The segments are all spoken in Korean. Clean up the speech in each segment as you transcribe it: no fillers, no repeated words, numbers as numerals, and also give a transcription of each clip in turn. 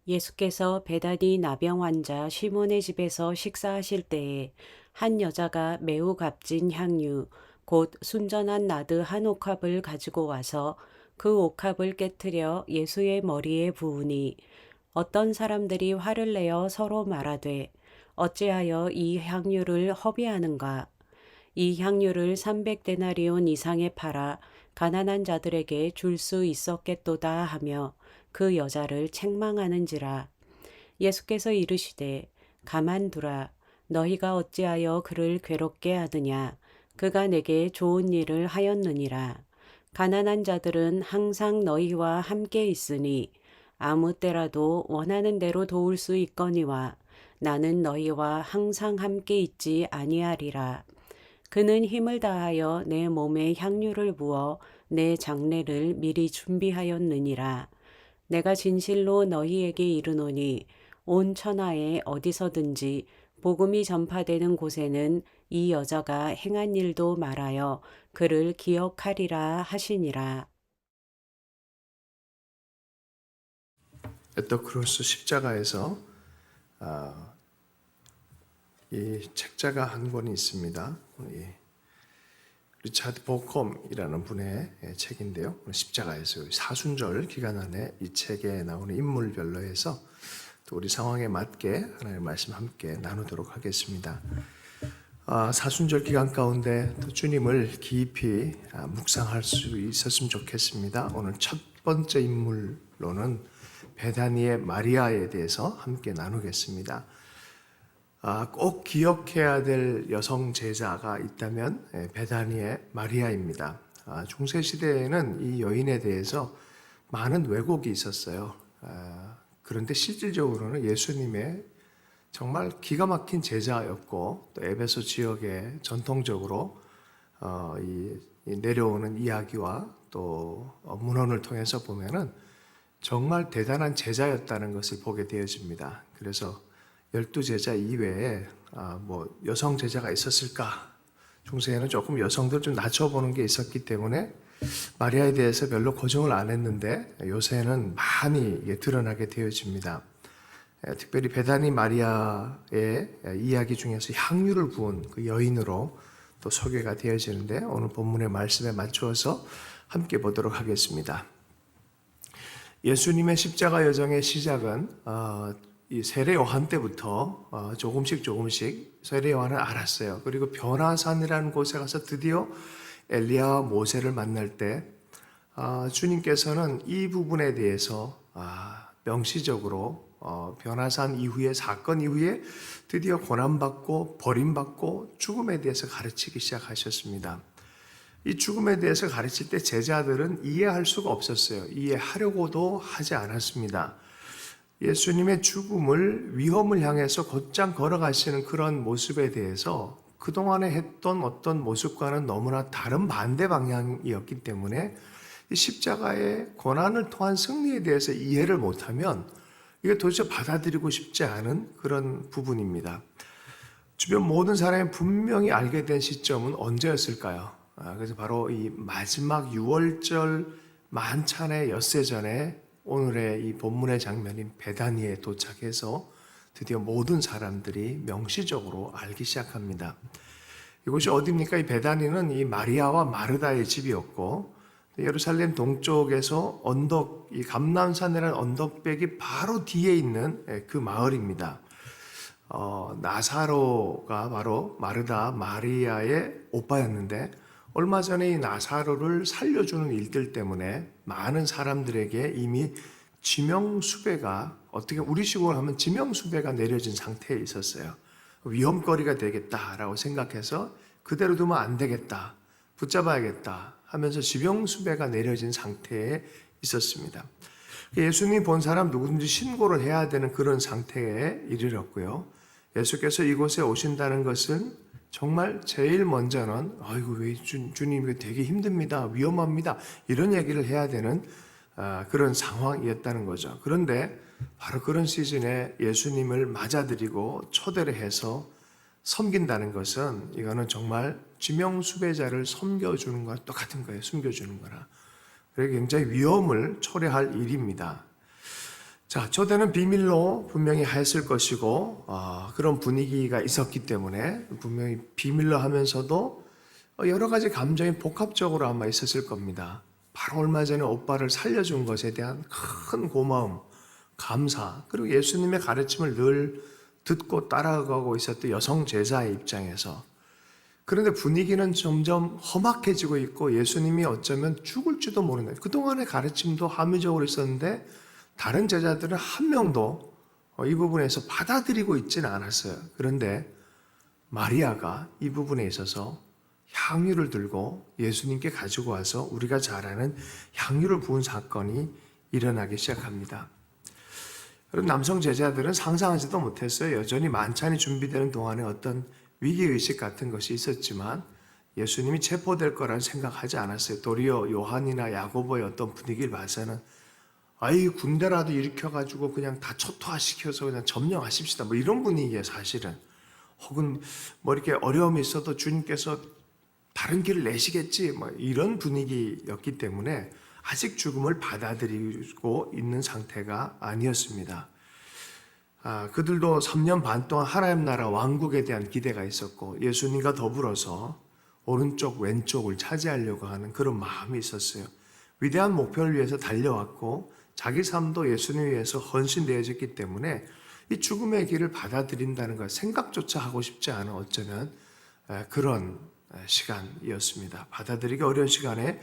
예수께서 베다니 나병 환자 시몬의 집에서 식사하실 때에 한 여자가 매우 값진 향유, 곧 순전한 나드 한 옥합을 가지고 와서 그 옥합을 깨뜨려 예수의 머리에 부으니 어떤 사람들이 화를 내어 서로 말하되 어찌하여 이 향유를 허비하는가? 이 향유를 300데나리온 이상에 팔아 가난한 자들에게 줄 수 있었겠도다 하며 그 여자를 책망하는지라. 예수께서 이르시되 가만두라. 너희가 어찌하여 그를 괴롭게 하느냐? 그가 내게 좋은 일을 하였느니라. 가난한 자들은 항상 너희와 함께 있으니 아무 때라도 원하는 대로 도울 수 있거니와 나는 너희와 항상 함께 있지 아니하리라. 그는 힘을 다하여 내 몸에 향유를 부어 내 장례를 미리 준비하였느니라. 내가 진실로 너희에게 이르노니 온 천하에 어디서든지 복음이 전파되는 곳에는 이 여자가 행한 일도 말하여 그를 기억하리라 하시니라. 또 크로스 십자가에서 아, 이 책자가 한 권이 있습니다. 이 리차드 보컴이라는 분의 책인데요. 십자가에서 사순절 기간 안에 이 책에 나오는 인물별로 해서 또 우리 상황에 맞게 하나님의 말씀 함께 나누도록 하겠습니다. 사순절 기간 가운데 또 주님을 깊이 묵상할 수 있었으면 좋겠습니다. 오늘 첫 번째 인물로는 베다니의 마리아에 대해서 함께 나누겠습니다. 꼭 기억해야 될 여성 제자가 있다면 베다니의 마리아입니다. 중세 시대에는 이 여인에 대해서 많은 왜곡이 있었어요. 그런데 실질적으로는 예수님의 정말 기가 막힌 제자였고 또 에베소 지역에 전통적으로 내려오는 이야기와 또 문헌을 통해서 보면은 정말 대단한 제자였다는 것을 보게 되어집니다. 그래서 12제자 이외에 여성 제자가 있었을까? 중세에는 조금 여성들 좀 낮춰보는 게 있었기 때문에 마리아에 대해서 별로 고정을 안 했는데 요새는 많이 드러나게 되어집니다. 특별히 베다니 마리아의 이야기 중에서 향유를 부은 그 여인으로 또 소개가 되어지는데 오늘 본문의 말씀에 맞추어서 함께 보도록 하겠습니다. 예수님의 십자가 여정의 시작은 이 세례 요한 때부터 조금씩 세례 요한은 알았어요. 그리고 변화산이라는 곳에 가서 드디어 엘리야와 모세를 만날 때 주님께서는 이 부분에 대해서 명시적으로 변화산 이후에 사건 이후에 드디어 고난받고 버림받고 죽음에 대해서 가르치기 시작하셨습니다. 이 죽음에 대해서 가르칠 때 제자들은 이해할 수가 없었어요. 이해하려고도 하지 않았습니다. 예수님의 죽음을 위험을 향해서 곧장 걸어가시는 그런 모습에 대해서 그동안에 했던 어떤 모습과는 너무나 다른 반대 방향이었기 때문에 이 십자가의 고난을 통한 승리에 대해서 이해를 못하면 이게 도대체 받아들이고 싶지 않은 그런 부분입니다. 주변 모든 사람이 분명히 알게 된 시점은 언제였을까요? 그래서 바로 이 마지막 6월절 만찬의 엿새 전에 오늘의 이 본문의 장면인 베다니에 도착해서 드디어 모든 사람들이 명시적으로 알기 시작합니다. 이곳이 어디입니까? 이 베다니는 이 마리아와 마르다의 집이었고 예루살렘 동쪽에서 이 감람산이라는 언덕백이 바로 뒤에 있는 그 마을입니다. 나사로가 바로 마르다 마리아의 오빠였는데 얼마 전에 이 나사로를 살려주는 일들 때문에 많은 사람들에게 이미 지명수배가 어떻게 우리식으로 하면 지명수배가 내려진 상태에 있었어요. 위험거리가 되겠다라고 생각해서 그대로 두면 안 되겠다, 붙잡아야겠다 하면서 지명수배가 내려진 상태에 있었습니다. 예수님이 본 사람 누구든지 신고를 해야 되는 그런 상태에 이르렀고요. 예수께서 이곳에 오신다는 것은 정말 제일 먼저는 아이고 왜 주님 이거 되게 힘듭니다, 위험합니다 이런 얘기를 해야 되는 그런 상황이었다는 거죠. 그런데 바로 그런 시즌에 예수님을 맞아들이고 초대를 해서 섬긴다는 것은 이거는 정말 지명수배자를 섬겨주는 거와 똑같은 거예요. 숨겨주는 거라. 그래서 굉장히 위험을 초래할 일입니다. 자, 초대는 비밀로 분명히 했을 것이고 그런 분위기가 있었기 때문에 분명히 비밀로 하면서도 여러 가지 감정이 복합적으로 아마 있었을 겁니다. 바로 얼마 전에 오빠를 살려준 것에 대한 큰 고마움, 감사, 그리고 예수님의 가르침을 늘 듣고 따라가고 있었던 여성 제자의 입장에서. 그런데 분위기는 점점 험악해지고 있고 예수님이 어쩌면 죽을지도 모르는, 그동안의 가르침도 합리적으로 있었는데 다른 제자들은 한 명도 이 부분에서 받아들이고 있지는 않았어요. 그런데 마리아가 이 부분에 있어서 향유를 들고 예수님께 가지고 와서 우리가 잘 아는 향유를 부은 사건이 일어나기 시작합니다. 여러분, 남성 제자들은 상상하지도 못했어요. 여전히 만찬이 준비되는 동안에 어떤 위기의식 같은 것이 있었지만 예수님이 체포될 거라는 생각하지 않았어요. 도리어 요한이나 야고보의 어떤 분위기를 봐서는 아이 군대라도 일으켜가지고 그냥 다 초토화시켜서 그냥 점령하십시다. 뭐 이런 분위기예요, 사실은. 혹은 뭐 이렇게 어려움이 있어도 주님께서 다른 길을 내시겠지. 뭐 이런 분위기였기 때문에 아직 죽음을 받아들이고 있는 상태가 아니었습니다. 그들도 3년 반 동안 하나님 나라 왕국에 대한 기대가 있었고 예수님과 더불어서 오른쪽 왼쪽을 차지하려고 하는 그런 마음이 있었어요. 위대한 목표를 위해서 달려왔고 자기 삶도 예수님 위해서 헌신되어졌기 때문에 이 죽음의 길을 받아들인다는 걸 생각조차 하고 싶지 않은 어쩌면 그런 시간이었습니다. 받아들이기 어려운 시간에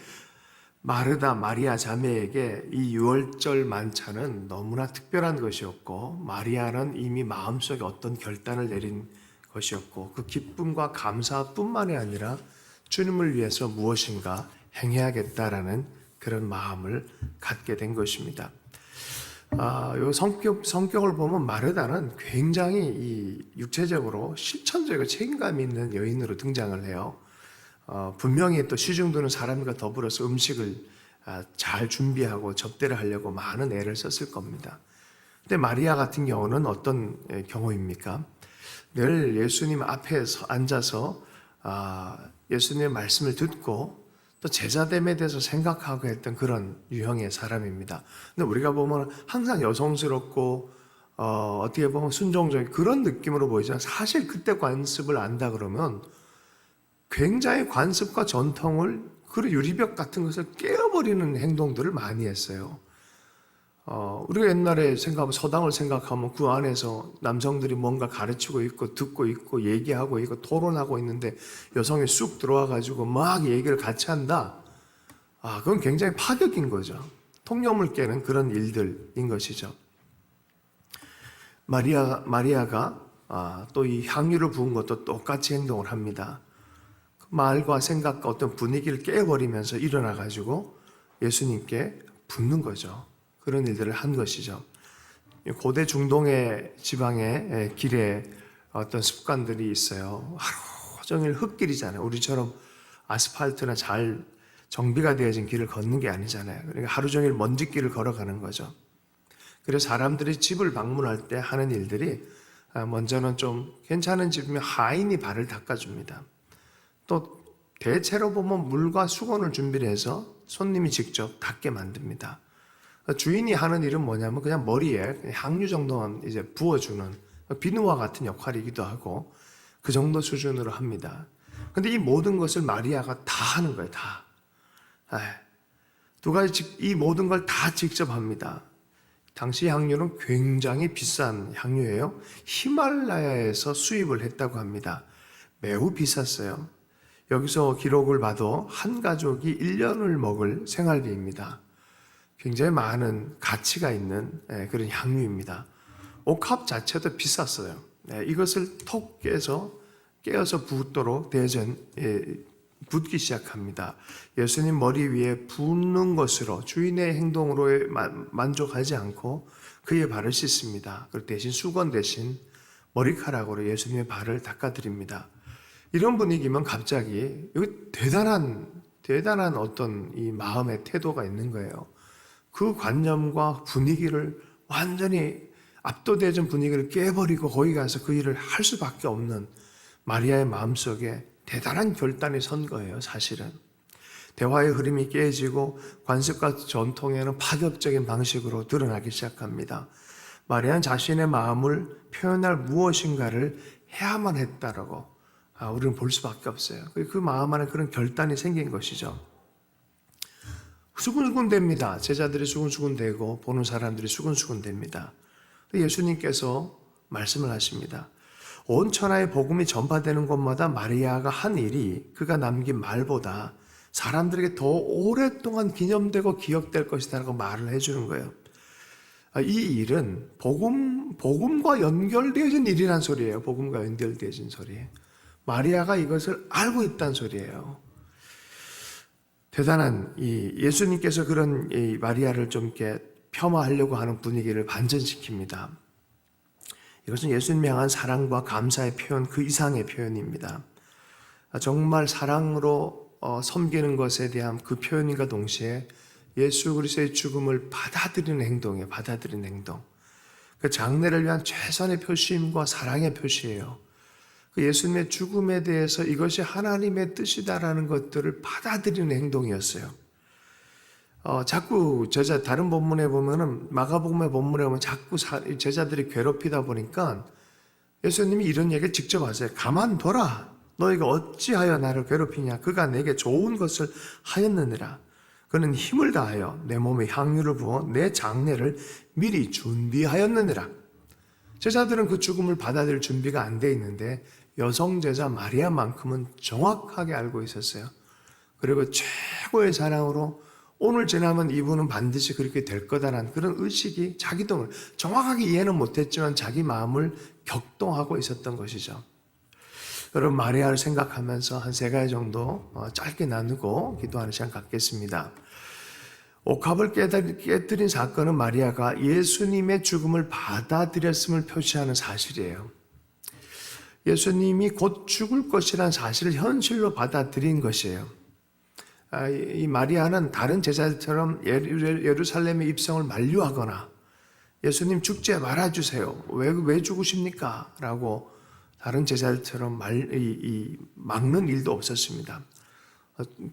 마르다 마리아 자매에게 이 유월절 만찬은 너무나 특별한 것이었고 마리아는 이미 마음속에 어떤 결단을 내린 것이었고 그 기쁨과 감사뿐만이 아니라 주님을 위해서 무엇인가 행해야겠다라는 그런 마음을 갖게 된 것입니다. 요 성격을 보면 마르다는 굉장히 이 육체적으로 실천적이고 책임감 있는 여인으로 등장을 해요. 분명히 또 시중드는 사람과 더불어서 음식을 잘 준비하고 접대를 하려고 많은 애를 썼을 겁니다. 근데 마리아 같은 경우는 어떤 경우입니까? 늘 예수님 앞에서 앉아서 예수님의 말씀을 듣고 또 제자됨에 대해서 생각하고 했던 그런 유형의 사람입니다. 근데 우리가 보면 항상 여성스럽고 어떻게 보면 순종적인 그런 느낌으로 보이지만 사실 그때 관습을 안다 그러면 굉장히 관습과 전통을 그리고 유리벽 같은 것을 깨어버리는 행동들을 많이 했어요. 우리가 옛날에 서당을 생각하면 그 안에서 남성들이 뭔가 가르치고 있고 듣고 있고 얘기하고 있고 토론하고 있는데 여성이 쑥 들어와가지고 막 얘기를 같이 한다. 그건 굉장히 파격인 거죠. 통념을 깨는 그런 일들인 것이죠. 마리아가 또 이 향유를 부은 것도 똑같이 행동을 합니다. 말과 생각과 어떤 분위기를 깨버리면서 일어나가지고 예수님께 붙는 거죠. 그런 일들을 한 것이죠. 고대 중동의 지방의 길에 어떤 습관들이 있어요. 하루 종일 흙길이잖아요. 우리처럼 아스팔트나 잘 정비가 되어진 길을 걷는 게 아니잖아요. 그러니까 하루 종일 먼지길을 걸어가는 거죠. 그래서 사람들이 집을 방문할 때 하는 일들이 먼저는 좀 괜찮은 집이면 하인이 발을 닦아줍니다. 또 대체로 보면 물과 수건을 준비를 해서 손님이 직접 닦게 만듭니다. 주인이 하는 일은 뭐냐면 그냥 머리에 향유 정도만 이제 부어주는 비누와 같은 역할이기도 하고 그 정도 수준으로 합니다. 근데 이 모든 것을 마리아가 다 하는 거예요, 다. 두 가지, 이 모든 걸 다 직접 합니다. 당시 향유는 굉장히 비싼 향유예요. 히말라야에서 수입을 했다고 합니다. 매우 비쌌어요. 여기서 기록을 봐도 한 가족이 1년을 먹을 생활비입니다. 굉장히 많은 가치가 있는 그런 향유입니다. 옥합 자체도 비쌌어요. 이것을 톡 깨어서 붓도록 붓기 시작합니다. 예수님 머리 위에 붓는 것으로 주인의 행동으로 만족하지 않고 그의 발을 씻습니다. 그리고 대신 수건 대신 머리카락으로 예수님의 발을 닦아드립니다. 이런 분위기면 갑자기 여기 대단한 어떤 이 마음의 태도가 있는 거예요. 그 관념과 분위기를 완전히 압도되어진 분위기를 깨버리고 거기 가서 그 일을 할 수밖에 없는 마리아의 마음속에 대단한 결단이 선 거예요, 사실은. 대화의 흐름이 깨지고 관습과 전통에는 파격적인 방식으로 드러나기 시작합니다. 마리아는 자신의 마음을 표현할 무엇인가를 해야만 했다라고 우리는 볼 수밖에 없어요. 그 마음 안에 그런 결단이 생긴 것이죠. 수군수군 됩니다. 제자들이 수군수군 되고 보는 사람들이 수군수군 됩니다. 예수님께서 말씀을 하십니다. 온 천하의 복음이 전파되는 곳마다 마리아가 한 일이 그가 남긴 말보다 사람들에게 더 오랫동안 기념되고 기억될 것이다라고 말을 해주는 거예요. 이 일은 복음과 연결되어진 일이란 소리예요. 복음과 연결되어진 소리. 마리아가 이것을 알고 있다는 소리예요. 대단한 예수님께서 그런 이 마리아를 좀 이렇게 폄하하려고 하는 분위기를 반전시킵니다. 이것은 예수님을 향한 사랑과 감사의 표현, 그 이상의 표현입니다. 정말 사랑으로 섬기는 것에 대한 그 표현인가 동시에 예수 그리스도의 죽음을 받아들이는 행동이에요. 받아들이는 행동. 그 장래를 위한 최선의 표시임과 사랑의 표시예요. 그 예수님의 죽음에 대해서 이것이 하나님의 뜻이다라는 것들을 받아들이는 행동이었어요. 자꾸 다른 본문에 보면은 마가복음의 본문에 보면 자꾸 제자들이 괴롭히다 보니까 예수님이 이런 얘기를 직접 하세요. 가만둬라. 너희가 어찌하여 나를 괴롭히냐. 그가 내게 좋은 것을 하였느니라. 그는 힘을 다하여 내 몸에 향유를 부어 내 장례를 미리 준비하였느니라. 제자들은 그 죽음을 받아들일 준비가 안 돼 있는데 여성 제자 마리아만큼은 정확하게 알고 있었어요. 그리고 최고의 사랑으로 오늘 지나면 이분은 반드시 그렇게 될 거다라는 그런 의식이 자기도 정확하게 이해는 못했지만 자기 마음을 격동하고 있었던 것이죠. 여러분 마리아를 생각하면서 한 3가지 정도 짧게 나누고 기도하는 시간 갖겠습니다. 옥합을 깨뜨린 사건은 마리아가 예수님의 죽음을 받아들였음을 표시하는 사실이에요. 예수님이 곧 죽을 것이라는 사실을 현실로 받아들인 것이에요. 이 마리아는 다른 제자들처럼 예루살렘의 입성을 만류하거나 예수님 죽지 말아주세요. 왜 죽으십니까? 라고 다른 제자들처럼 막는 일도 없었습니다.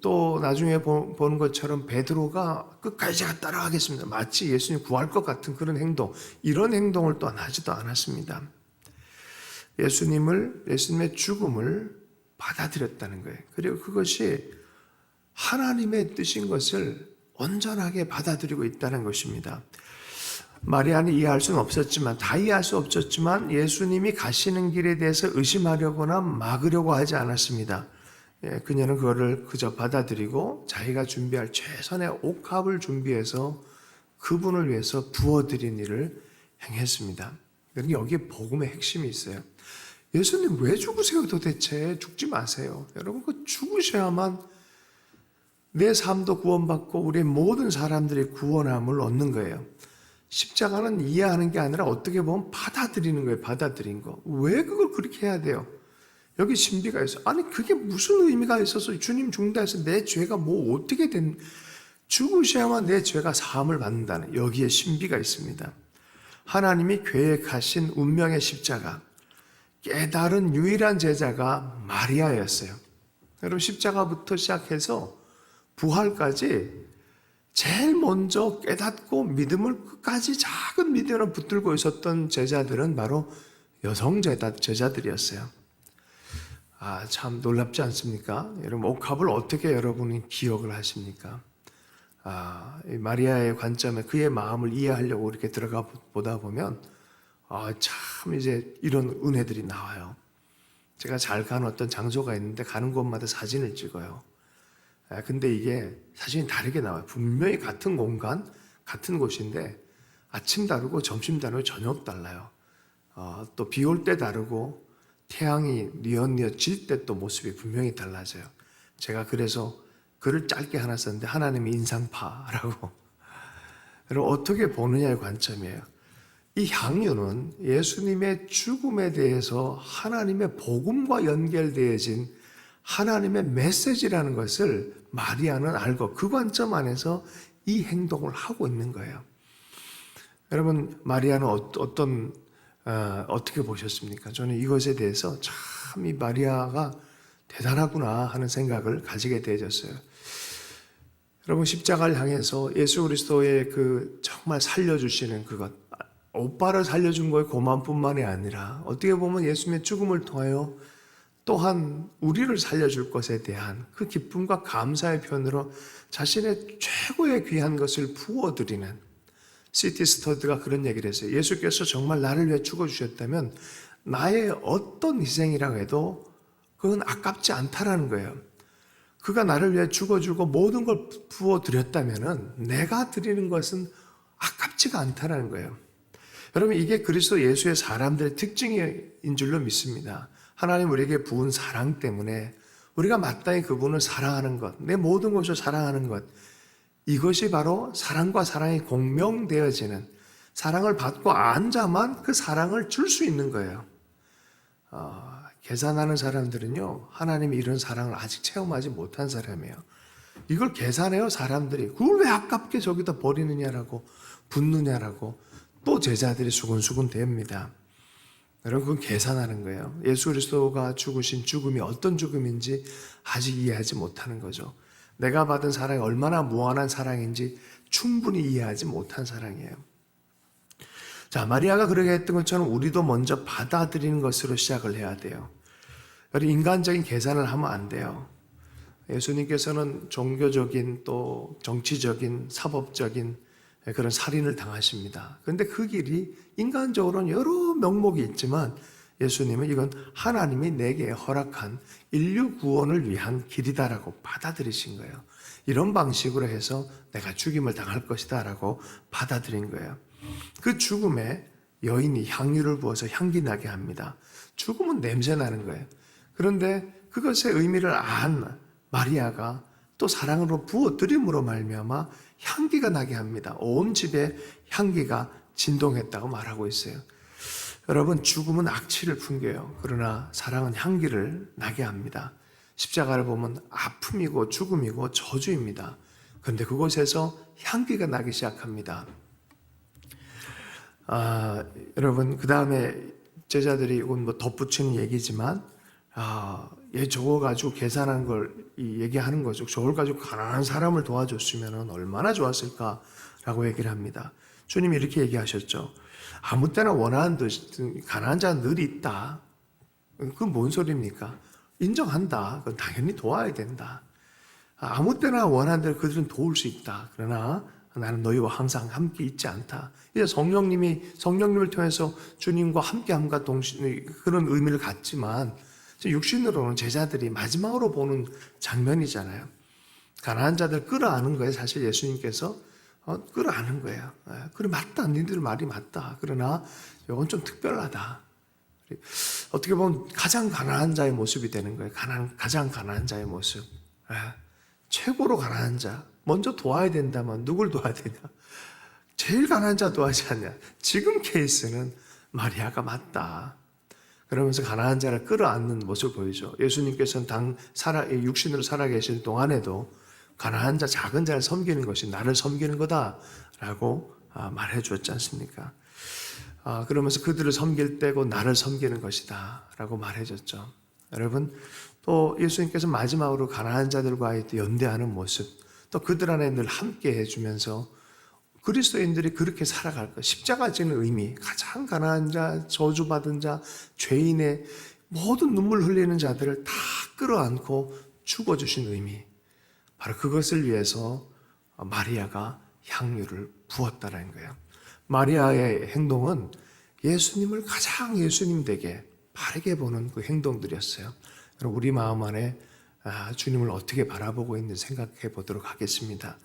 또 나중에 보는 것처럼 베드로가 끝까지 제가 따라가겠습니다. 마치 예수님 구할 것 같은 그런 행동, 이런 행동을 또한 하지도 않았습니다. 예수님의 죽음을 받아들였다는 거예요. 그리고 그것이 하나님의 뜻인 것을 온전하게 받아들이고 있다는 것입니다. 마리아는 이해할 수는 없었지만, 다 이해할 수 없었지만 예수님이 가시는 길에 대해서 의심하려거나 막으려고 하지 않았습니다. 그녀는 그거를 그저 받아들이고 자기가 준비할 최선의 옥합을 준비해서 그분을 위해서 부어드린 일을 행했습니다. 여기에 복음의 핵심이 있어요. 예수님 왜 죽으세요 도대체? 죽지 마세요. 여러분 그 죽으셔야만 내 삶도 구원받고 우리의 모든 사람들이 구원함을 얻는 거예요. 십자가는 이해하는 게 아니라 어떻게 보면 받아들이는 거예요. 받아들인 거. 왜 그걸 그렇게 해야 돼요? 여기 신비가 있어. 아니 그게 무슨 의미가 있어서 주님 죽는다 해서 내 죄가 뭐 어떻게 죽으셔야만 내 죄가 사함을 받는다는 여기에 신비가 있습니다. 하나님이 계획하신 운명의 십자가, 깨달은 유일한 제자가 마리아였어요. 여러분 십자가부터 시작해서 부활까지 제일 먼저 깨닫고 믿음을 끝까지 작은 믿음으로 붙들고 있었던 제자들은 바로 여성 제자들이었어요. 참 놀랍지 않습니까? 여러분 옥합을 어떻게 여러분이 기억을 하십니까? 이 마리아의 관점에 그의 마음을 이해하려고 이렇게 들어가 보다 보면 참 이제 이런 은혜들이 나와요. 제가 잘 가는 어떤 장소가 있는데 가는 곳마다 사진을 찍어요. 근데 이게 사진이 다르게 나와요. 분명히 같은 공간, 같은 곳인데 아침 다르고 점심 다르고 저녁 달라요. 또 비 올 때 다르고 태양이 뉘엿뉘엿 질 때 또 모습이 분명히 달라져요. 제가 그래서 글을 짧게 하나 썼는데 하나님의 인상파라고. 여러분 어떻게 보느냐의 관점이에요. 이 향유는 예수님의 죽음에 대해서 하나님의 복음과 연결되어진 하나님의 메시지라는 것을 마리아는 알고 그 관점 안에서 이 행동을 하고 있는 거예요. 여러분 마리아는 어떻게 보셨습니까? 저는 이것에 대해서 참 이 마리아가 대단하구나 하는 생각을 가지게 되어졌어요. 여러분, 십자가를 향해서 예수 그리스도의 그 정말 살려주시는 그것, 오빠를 살려준 거에 고마움뿐만이 아니라 어떻게 보면 예수님의 죽음을 통하여 또한 우리를 살려줄 것에 대한 그 기쁨과 감사의 표현으로 자신의 최고의 귀한 것을 부어드리는, C.T. 스터드가 그런 얘기를 했어요. 예수께서 정말 나를 위해 죽어주셨다면 나의 어떤 희생이라고 해도 그건 아깝지 않다라는 거예요. 그가 나를 위해 죽어주고 모든 걸 부어드렸다면 내가 드리는 것은 아깝지가 않다라는 거예요. 여러분, 이게 그리스도 예수의 사람들의 특징인 줄로 믿습니다. 하나님 우리에게 부은 사랑 때문에 우리가 마땅히 그분을 사랑하는 것, 내 모든 것을 사랑하는 것, 이것이 바로 사랑과 사랑이 공명되어지는, 사랑을 받고 앉아만 그 사랑을 줄 수 있는 거예요. 계산하는 사람들은요, 하나님이 이런 사랑을 아직 체험하지 못한 사람이에요. 이걸 계산해요, 사람들이. 그걸 왜 아깝게 저기다 버리느냐라고, 붓느냐라고 또 제자들이 수근수근 됩니다. 여러분, 그건 계산하는 거예요. 예수 그리스도가 죽으신 죽음이 어떤 죽음인지 아직 이해하지 못하는 거죠. 내가 받은 사랑이 얼마나 무한한 사랑인지 충분히 이해하지 못한 사랑이에요. 자, 마리아가 그렇게 했던 것처럼 우리도 먼저 받아들이는 것으로 시작을 해야 돼요. 여러분, 인간적인 계산을 하면 안 돼요. 예수님께서는 종교적인 또 정치적인 사법적인 그런 살인을 당하십니다. 그런데 그 길이 인간적으로는 여러 명목이 있지만 예수님은 이건 하나님이 내게 허락한 인류 구원을 위한 길이다라고 받아들이신 거예요. 이런 방식으로 해서 내가 죽임을 당할 것이다 라고 받아들인 거예요. 그 죽음에 여인이 향유를 부어서 향기 나게 합니다. 죽음은 냄새 나는 거예요. 그런데 그것의 의미를 안 마리아가 또 사랑으로 부어드림으로 말미암아 향기가 나게 합니다. 온 집에 향기가 진동했다고 말하고 있어요. 여러분, 죽음은 악취를 풍겨요. 그러나 사랑은 향기를 나게 합니다. 십자가를 보면 아픔이고 죽음이고 저주입니다. 그런데 그곳에서 향기가 나기 시작합니다. 여러분, 그 다음에 제자들이 이건 뭐 덧붙이는 얘기지만, 얘 저거 가지고 계산한 걸 얘기하는 거죠. 저걸 가지고 가난한 사람을 도와줬으면 얼마나 좋았을까라고 얘기를 합니다. 주님이 이렇게 얘기하셨죠. 아무 때나 원하는 듯이 가난한 자는 늘 있다. 그건 뭔 소리입니까? 인정한다. 그건 당연히 도와야 된다. 아무 때나 원하는 대로 그들은 도울 수 있다. 그러나 나는 너희와 항상 함께 있지 않다. 이제 성령님을 통해서 주님과 함께함과 동시에 그런 의미를 갖지만 육신으로는 제자들이 마지막으로 보는 장면이잖아요. 가난한 자들 끌어안은 거예요. 사실 예수님께서 끌어안은 거예요. 그래, 맞다. 니들 말이 맞다. 그러나 이건 좀 특별하다. 어떻게 보면 가장 가난한 자의 모습이 되는 거예요. 가장 가난한 자의 모습. 최고로 가난한 자. 먼저 도와야 된다면 누굴 도와야 되냐? 제일 가난한 자 도와야지 않냐? 지금 케이스는 마리아가 맞다. 그러면서 가난한 자를 끌어안는 모습을 보이죠. 예수님께서는 육신으로 살아계신 동안에도 가난한 자, 작은 자를 섬기는 것이 나를 섬기는 거다라고 말해 주었지 않습니까? 그러면서 그들을 섬길 때고 나를 섬기는 것이다 라고 말해 줬죠. 여러분, 또 예수님께서 마지막으로 가난한 자들과의 연대하는 모습, 또 그들 안에 늘 함께 해주면서 그리스도인들이 그렇게 살아갈 것, 십자가 지는 의미, 가장 가난한 자, 저주받은 자, 죄인의 모든 눈물 흘리는 자들을 다 끌어안고 죽어주신 의미, 바로 그것을 위해서 마리아가 향유를 부었다는 거예요. 마리아의 행동은 예수님을 가장 예수님 되게 바르게 보는 그 행동들이었어요. 우리 마음 안에 주님을 어떻게 바라보고 있는지 생각해 보도록 하겠습니다.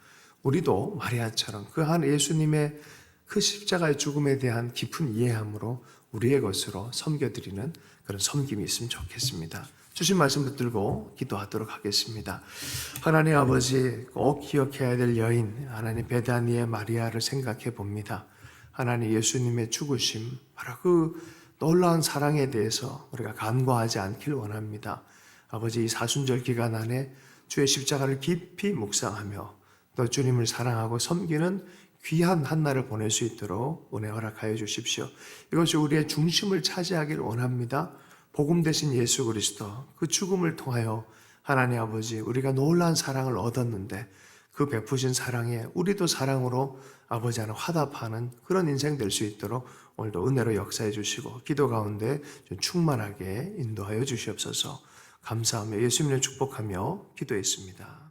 우리도 마리아처럼 그 한 예수님의 그 십자가의 죽음에 대한 깊은 이해함으로 우리의 것으로 섬겨드리는 그런 섬김이 있으면 좋겠습니다. 주신 말씀 붙들고 기도하도록 하겠습니다. 하나님 아버지, 꼭 기억해야 될 여인 하나님 베다니의 마리아를 생각해 봅니다. 하나님 예수님의 죽으심, 바로 그 놀라운 사랑에 대해서 우리가 간과하지 않길 원합니다. 아버지, 이 사순절 기간 안에 주의 십자가를 깊이 묵상하며 또 주님을 사랑하고 섬기는 귀한 한 날을 보낼 수 있도록 은혜 허락하여 주십시오. 이것이 우리의 중심을 차지하길 원합니다. 복음 되신 예수 그리스도, 그 죽음을 통하여 하나님 아버지, 우리가 놀라운 사랑을 얻었는데 그 베푸신 사랑에 우리도 사랑으로 아버지 하나 화답하는 그런 인생 될 수 있도록 오늘도 은혜로 역사해 주시고 기도 가운데 좀 충만하게 인도하여 주시옵소서. 감사하며 예수님을 축복하며 기도했습니다.